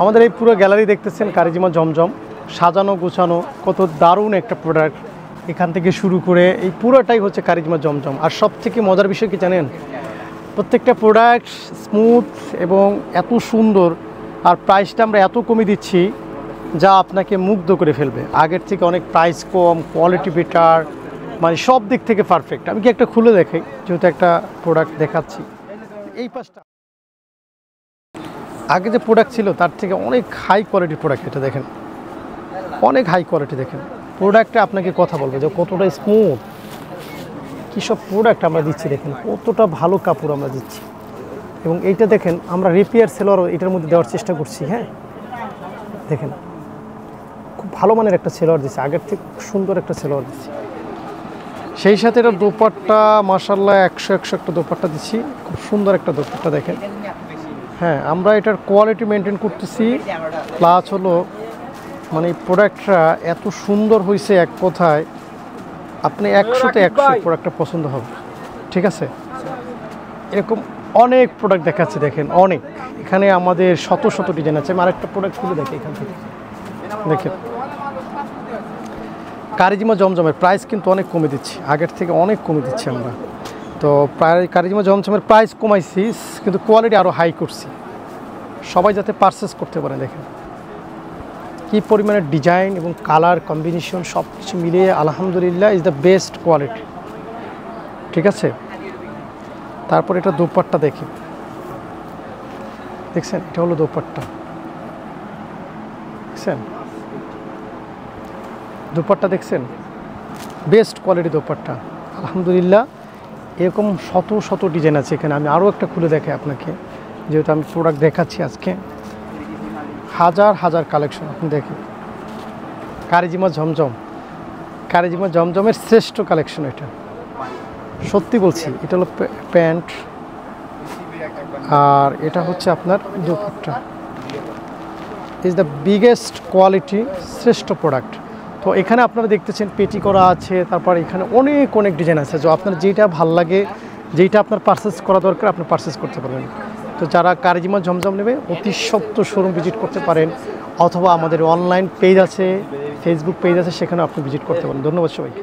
আমাদের এই পুরো গ্যালারি দেখতেছেন কারিজিমা জমজম, সাজানো গোছানো, কত দারুণ একটা প্রোডাক্ট। এখান থেকে শুরু করে এই পুরোটাই হচ্ছে কারিজিমা জমজম। আর সবথেকে মজার বিষয় কি জানেন, প্রত্যেকটা প্রোডাক্ট স্মুথ এবং এত সুন্দর, আর প্রাইসটা আমরা এত কমে দিচ্ছি যা আপনাকে মুগ্ধ করে ফেলবে। আগের থেকে অনেক প্রাইস কম, কোয়ালিটি বেটার, মানে সব দিক থেকে পারফেক্ট। আমি কি একটা খুলে দেখাই, যেহেতু একটা প্রোডাক্ট দেখাচ্ছি। এই পাশটা আগে যে প্রোডাক্ট ছিল তার থেকে অনেক হাই কোয়ালিটির প্রোডাক্ট। এটা দেখেন, অনেক হাই কোয়ালিটি। দেখেন প্রোডাক্টে আপনাকে কথা বলবে যে কতটা স্মুথ, কী সব প্রোডাক্ট আমরা দিচ্ছি। দেখেন কতটা ভালো কাপড় আমরা দিচ্ছি। এবং এইটা দেখেন আমরা রিপেয়ার সেলরও এটার মধ্যে দেওয়ার চেষ্টা করছি। হ্যাঁ দেখেন খুব ভালো মানের একটা সেলর দিচ্ছে, আগের থেকে সুন্দর একটা সেলর দিচ্ছি। সেই সাথে এটা দোপাট্টা মাশাআল্লাহ 100 একটা দোপাট্টা দিচ্ছি, খুব সুন্দর একটা দোপাট্টা দেখেন। হ্যাঁ আমরা এটার কোয়ালিটি মেনটেন করতেছি, প্লাস হলো মানে প্রোডাক্টটা এত সুন্দর হয়েছে, এক কথায় আপনি 100-তে 100 প্রোডাক্টটা পছন্দ হবে। ঠিক আছে, এরকম অনেক প্রোডাক্ট দেখাচ্ছে। দেখেন অনেক, এখানে আমাদের শত শত ডিজাইন আছে। আমি আরেকটা প্রোডাক্ট খুলে দেখি এখান থেকে। দেখেন কারিজিমা জমজমের প্রাইস কিন্তু অনেক কমে দিচ্ছি, আগের থেকে অনেক কমে দিচ্ছি আমরা। তো প্রায় কারিজিমা জমজমের প্রাইস কমাইছি, কিন্তু কোয়ালিটি আরও হাই করছি, সবাই যাতে পারচেস করতে পারে। দেখেন কী পরিমাণে ডিজাইন এবং কালার কম্বিনেশন সব কিছু মিলিয়ে আলহামদুলিল্লাহ ইজ দ্য বেস্ট কোয়ালিটি। ঠিক আছে, তারপর এটা দোপাট্টা দেখি, দেখছেন এটা হলো দোপাট্টা। দেখছেন দোপাট্টা, দেখছেন বেস্ট কোয়ালিটি দোপাট্টা আলহামদুলিল্লাহ। এরকম শত শত ডিজাইন আছে এখানে। আমি আরও একটা খুলে দেখাই আপনাকে, যেহেতু আমি প্রোডাক্ট দেখাচ্ছি আজকে। হাজার হাজার কালেকশন আপনি দেখেন। কারিজিমা জমজম, কারিজিমা জমজমের শ্রেষ্ঠ কালেকশন এটা, সত্যি বলছি। এটা হলো প্যান্ট, আর এটা হচ্ছে আপনার dupatta. Is the biggest quality, শ্রেষ্ঠ প্রোডাক্ট। তো এখানে আপনারা দেখতেছেন পেটি করা আছে, তারপর এখানে অনেক অনেক ডিজাইন আছে। তো আপনার যেটা ভাল লাগে, যেটা আপনার পারচেস করা দরকার আপনি পারচেস করতে পারবেন। তো যারা কারিজিমা জমজম নেবে অতি সত্বর শোরুম ভিজিট করতে পারেন, অথবা আমাদের অনলাইন পেজ আছে, ফেসবুক পেজ আছে, সেখানে আপনি ভিজিট করতে পারেন। ধন্যবাদ সবাইকে।